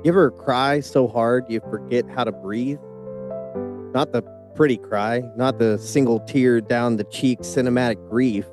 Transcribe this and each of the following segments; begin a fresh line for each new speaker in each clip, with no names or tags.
You ever cry so hard you forget how to breathe? Not the pretty cry, not the single tear down the cheek cinematic grief.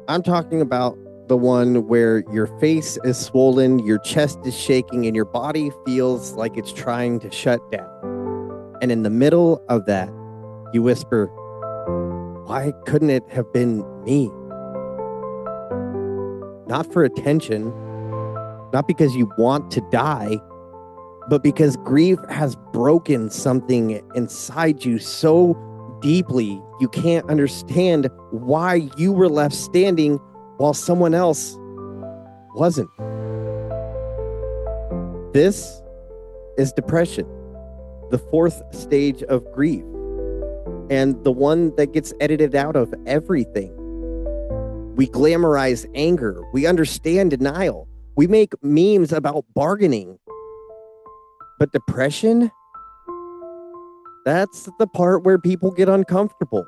I'm talking about the one where your face is swollen, your chest is shaking, and your body feels like it's trying to shut down. And in the middle of that, you whisper, "Why couldn't it have been me?" Not for attention, not because you want to die, but because grief has broken something inside you so deeply you can't understand why you were left standing while someone else wasn't. This is depression, the fourth stage of grief, and the one that gets edited out of everything. We glamorize anger, we understand denial, we make memes about bargaining. But depression? That's the part where people get uncomfortable.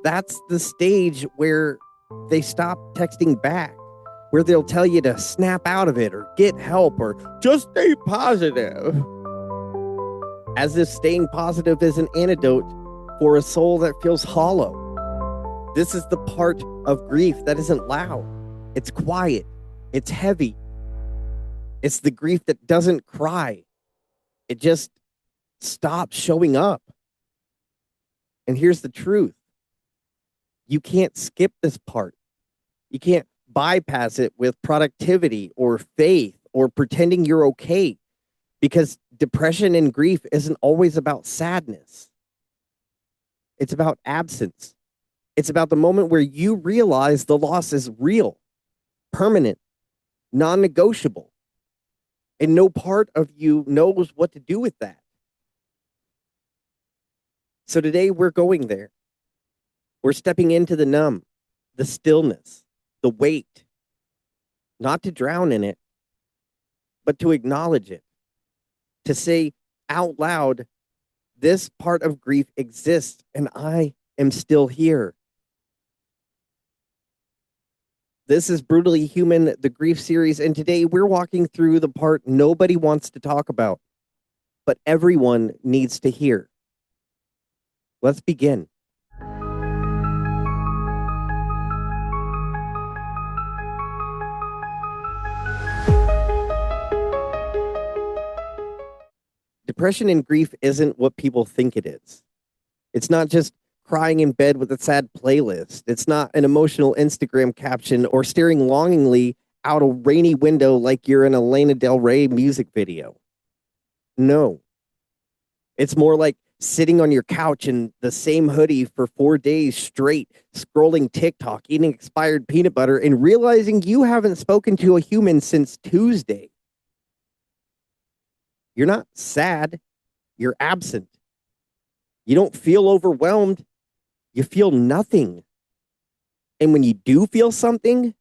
That's the stage where they stop texting back, where they'll tell you to snap out of it or get help or just stay positive. As if staying positive is an antidote for a soul that feels hollow. This is the part of grief that isn't loud. It's quiet. It's heavy. It's the grief that doesn't cry. It just stops showing up. And here's the truth. You can't skip this part. You can't bypass it with productivity or faith or pretending you're okay, because depression and grief isn't always about sadness. It's about absence. It's about the moment where you realize the loss is real, permanent, non-negotiable. And no part of you knows what to do with that. So today we're going there. We're stepping into the numb, the stillness, the weight, not to drown in it, but to acknowledge it, to say out loud, this part of grief exists and I am still here. This is Brutally Human, the grief series, and today we're walking through the part nobody wants to talk about, but everyone needs to hear. Let's begin. Depression and grief isn't what people think it is. It's not just crying in bed with a sad playlist. It's not an emotional Instagram caption or staring longingly out a rainy window like you're in a Lana Del Rey music video. No. It's more like sitting on your couch in the same hoodie for 4 days straight, scrolling TikTok, eating expired peanut butter, and realizing you haven't spoken to a human since Tuesday. You're not sad. You're absent. You don't feel overwhelmed. You feel nothing. And when you do feel something,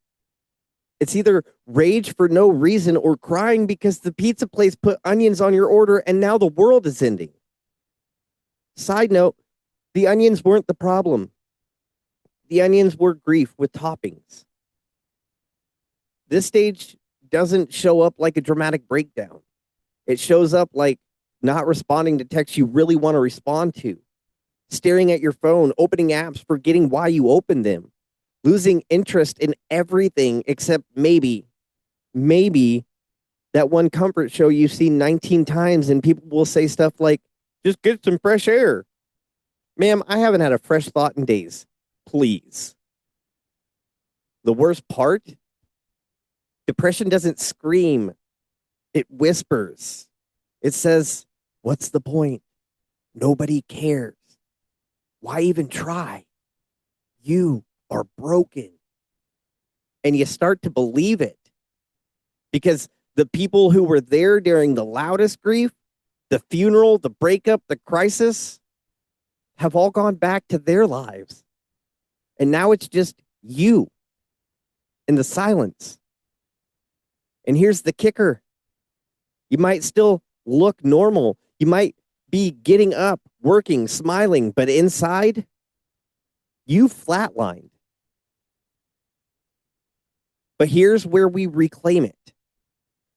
it's either rage for no reason or crying because the pizza place put onions on your order and now the world is ending. Side note, the onions weren't the problem. The onions were grief with toppings. This stage doesn't show up like a dramatic breakdown. It shows up like not responding to texts you really want to respond to, staring at your phone, opening apps, forgetting why you opened them, losing interest in everything except maybe that one comfort show you've seen 19 times, and people will say stuff like, just get some fresh air. Ma'am, I haven't had a fresh thought in days. Please. The worst part? Depression doesn't scream. It whispers. It says, what's the point? Nobody cares. Why even try? You are broken. And you start to believe it. Because the people who were there during the loudest grief, the funeral, the breakup, the crisis, have all gone back to their lives. And now it's just you in the silence. And here's the kicker. You might still look normal. You might be getting up, working, smiling, but inside, you flatlined. But here's where we reclaim it.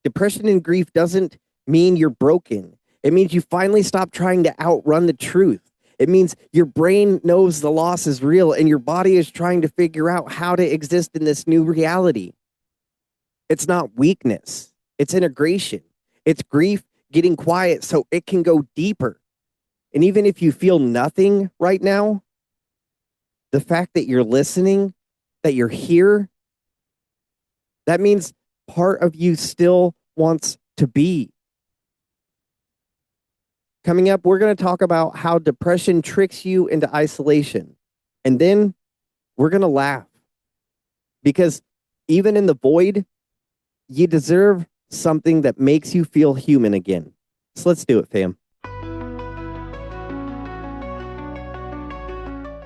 Depression and grief doesn't mean you're broken. It means you finally stop trying to outrun the truth. It means your brain knows the loss is real and your body is trying to figure out how to exist in this new reality. It's not weakness. It's integration. It's grief getting quiet so it can go deeper. And even if you feel nothing right now, the fact that you're listening, that you're here, that means part of you still wants to be. Coming up, we're going to talk about how depression tricks you into isolation. And then we're going to laugh. Because even in the void, you deserve something that makes you feel human again. So let's do it, fam.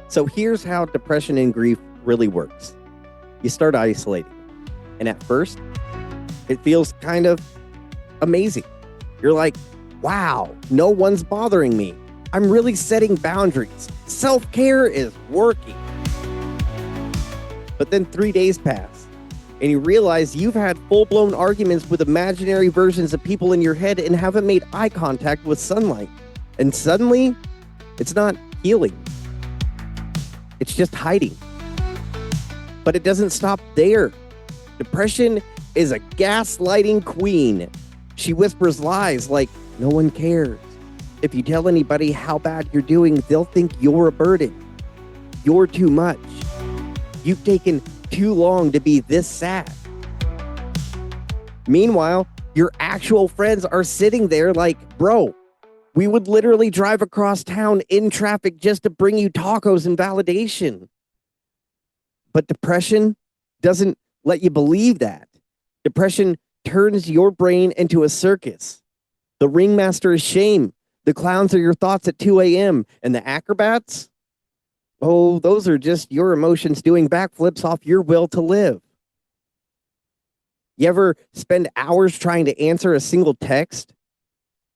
So here's how depression and grief really works. You start isolating. And at first, it feels kind of amazing. You're like, wow, no one's bothering me. I'm really setting boundaries. Self-care is working. But then 3 days pass, and you realize you've had full-blown arguments with imaginary versions of people in your head and haven't made eye contact with sunlight. And suddenly, it's not healing. It's just hiding. But it doesn't stop there. Depression is a gaslighting queen. She whispers lies like, no one cares. If you tell anybody how bad you're doing, they'll think you're a burden. You're too much. You've taken too long to be this sad. Meanwhile, your actual friends are sitting there like, bro, we would literally drive across town in traffic just to bring you tacos and validation. But depression doesn't let you believe that. Depression turns your brain into a circus. The ringmaster is shame. The clowns are your thoughts at 2 a.m. And the acrobats? Oh, those are just your emotions doing backflips off your will to live. You ever spend hours trying to answer a single text?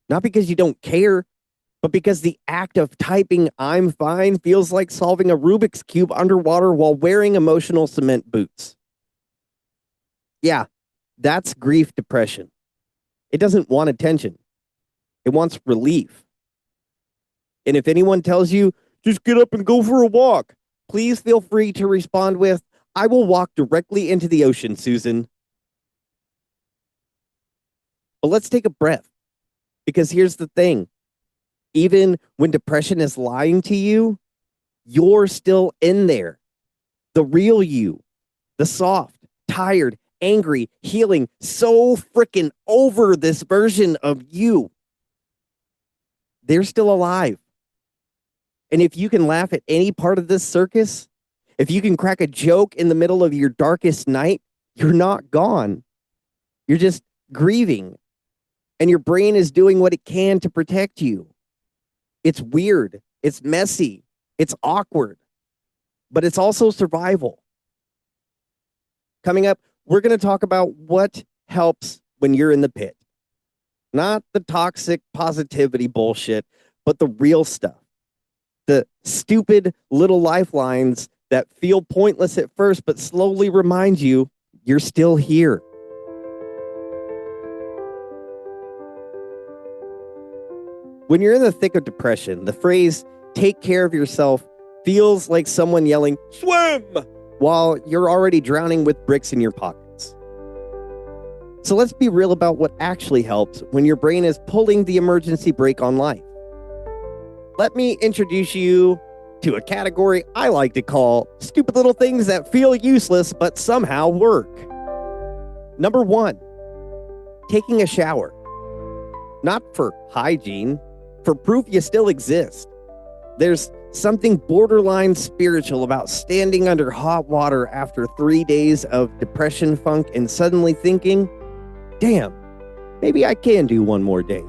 Not because you don't care, but because the act of typing "I'm fine" feels like solving a Rubik's Cube underwater while wearing emotional cement boots. Yeah, that's grief depression. It doesn't want attention. It wants relief. And if anyone tells you, just get up and go for a walk, please feel free to respond with, I will walk directly into the ocean, Susan. But let's take a breath. Because here's the thing. Even when depression is lying to you, you're still in there. The real you. The soft, tired, angry, healing, so freaking over this version of you. They're still alive. And if you can laugh at any part of this circus, if you can crack a joke in the middle of your darkest night, you're not gone. You're just grieving. And your brain is doing what it can to protect you. It's weird. It's messy. It's awkward. But it's also survival. Coming up, we're going to talk about what helps when you're in the pit. Not the toxic positivity bullshit, but the real stuff. The stupid little lifelines that feel pointless at first, but slowly remind you you're still here. When you're in the thick of depression, the phrase, take care of yourself, feels like someone yelling, swim, while you're already drowning with bricks in your pockets. So let's be real about what actually helps when your brain is pulling the emergency brake on life. Let me introduce you to a category I like to call stupid little things that feel useless but somehow work. Number 1, taking a shower. Not for hygiene, for proof you still exist. There's something borderline spiritual about standing under hot water after 3 days of depression funk and suddenly thinking, damn, maybe I can do one more day.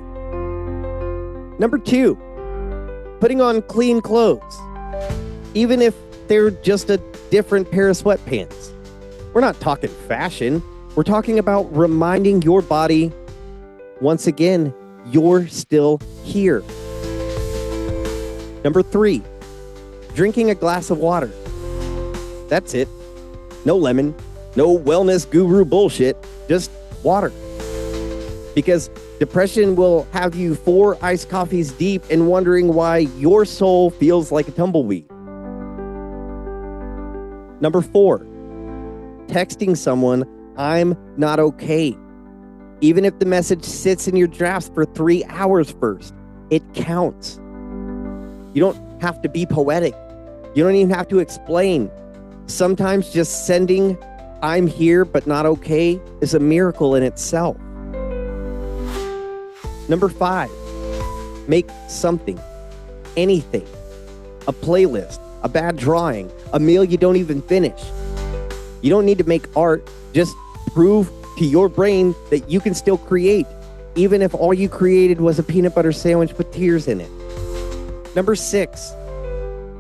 Number 2, putting on clean clothes, even if they're just a different pair of sweatpants. We're not talking fashion. We're talking about reminding your body, once again, you're still here. Number 3, drinking a glass of water. That's it. No lemon, no wellness guru bullshit, just water. Because depression will have you 4 iced coffees deep and wondering why your soul feels like a tumbleweed. Number 4, texting someone, "I'm not okay." Even if the message sits in your drafts for 3 hours first, it counts. You don't have to be poetic. You don't even have to explain. Sometimes just sending, "I'm here but not okay," is a miracle in itself. Number 5, make something, anything, a playlist, a bad drawing, a meal you don't even finish. You don't need to make art. Just prove to your brain that you can still create, even if all you created was a peanut butter sandwich with tears in it. Number 6,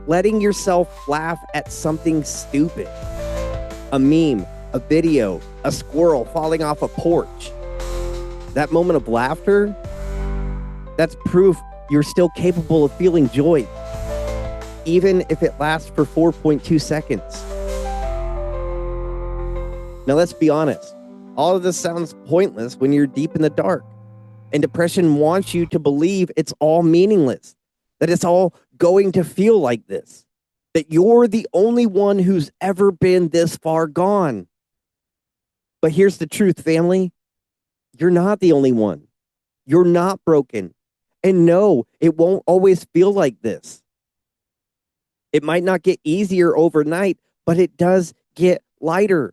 letting yourself laugh at something stupid. A meme, a video, a squirrel falling off a porch. That moment of laughter, that's proof you're still capable of feeling joy, even if it lasts for 4.2 seconds. Now let's be honest. All of this sounds pointless when you're deep in the dark. And depression wants you to believe it's all meaningless, that it's all going to feel like this, that you're the only one who's ever been this far gone. But here's the truth, family. You're not the only one. You're not broken. And no, it won't always feel like this. It might not get easier overnight, but it does get lighter.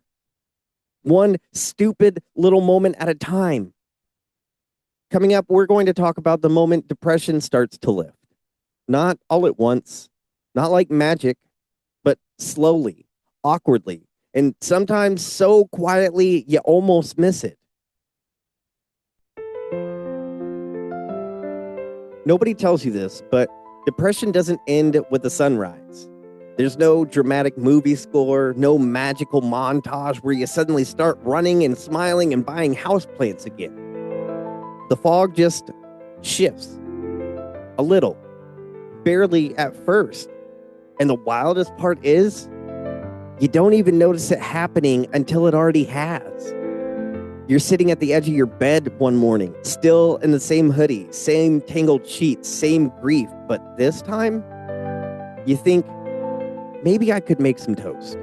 One stupid little moment at a time. Coming up, we're going to talk about the moment depression starts to lift. Not all at once, not like magic, but slowly, awkwardly, and sometimes so quietly you almost miss it. Nobody tells you this, but depression doesn't end with the sunrise. There's no dramatic movie score, no magical montage where you suddenly start running and smiling and buying houseplants again. The fog just shifts a little, barely at first. And the wildest part is, you don't even notice it happening until it already has. You're sitting at the edge of your bed one morning, still in the same hoodie, same tangled sheets, same grief. But this time, you think, maybe I could make some toast.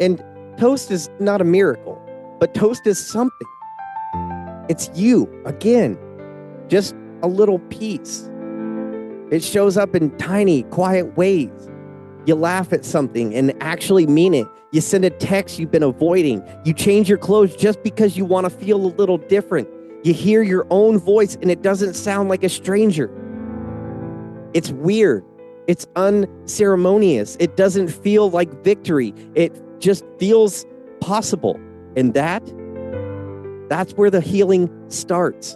And toast is not a miracle, but toast is something. It's you, again, just a little piece. It shows up in tiny, quiet ways. You laugh at something and actually mean it. You send a text you've been avoiding. You change your clothes just because you want to feel a little different. You hear your own voice and it doesn't sound like a stranger. It's weird. It's unceremonious. It doesn't feel like victory. It just feels possible. And that's where the healing starts.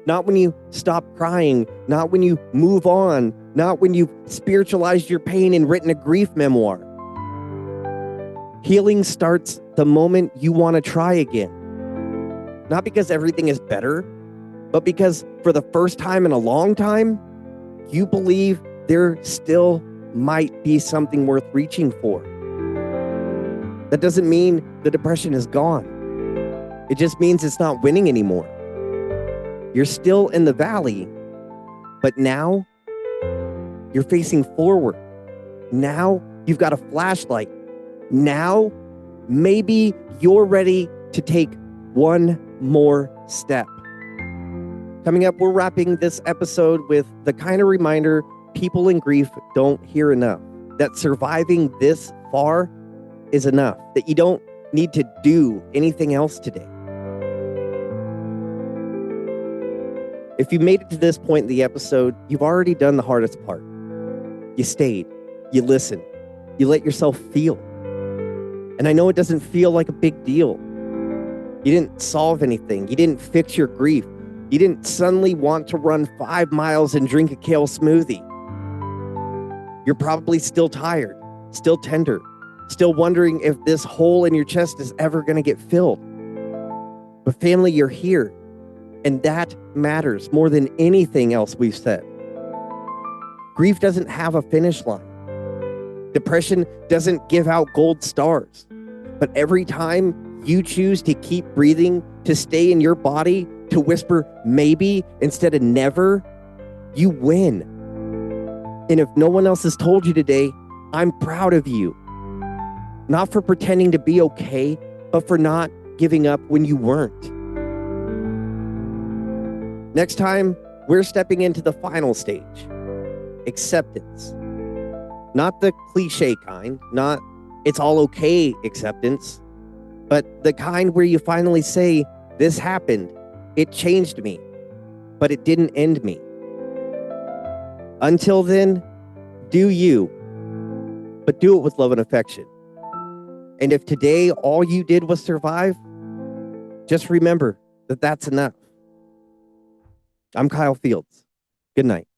Not when you stop crying, not when you move on, not when you've spiritualized your pain and written a grief memoir. Healing starts the moment you want to try again. Not because everything is better, but because for the first time in a long time, you believe there still might be something worth reaching for. That doesn't mean the depression is gone. It just means it's not winning anymore. You're still in the valley, but now you're facing forward. Now you've got a flashlight. Now maybe you're ready to take one more step. Coming up, we're wrapping this episode with the kind of reminder people in grief don't hear enough. That surviving this far is enough. That you don't need to do anything else today. If you made it to this point in the episode, you've already done the hardest part. You stayed. You listened. You let yourself feel. And I know it doesn't feel like a big deal. You didn't solve anything. You didn't fix your grief. You didn't suddenly want to run 5 miles and drink a kale smoothie. You're probably still tired, still tender, still wondering if this hole in your chest is ever going to get filled. But family, you're here. And that matters more than anything else we've said. Grief doesn't have a finish line. Depression doesn't give out gold stars. But every time you choose to keep breathing, to stay in your body, to whisper maybe instead of never, you win. And if no one else has told you today, I'm proud of you. Not for pretending to be okay, but for not giving up when you weren't. Next time, we're stepping into the final stage, acceptance. Not the cliche kind, not it's all okay acceptance, but the kind where you finally say, this happened, it changed me, but it didn't end me. Until then, do you, but do it with love and affection. And if today all you did was survive, just remember that that's enough. I'm Kyle Fields. Good night.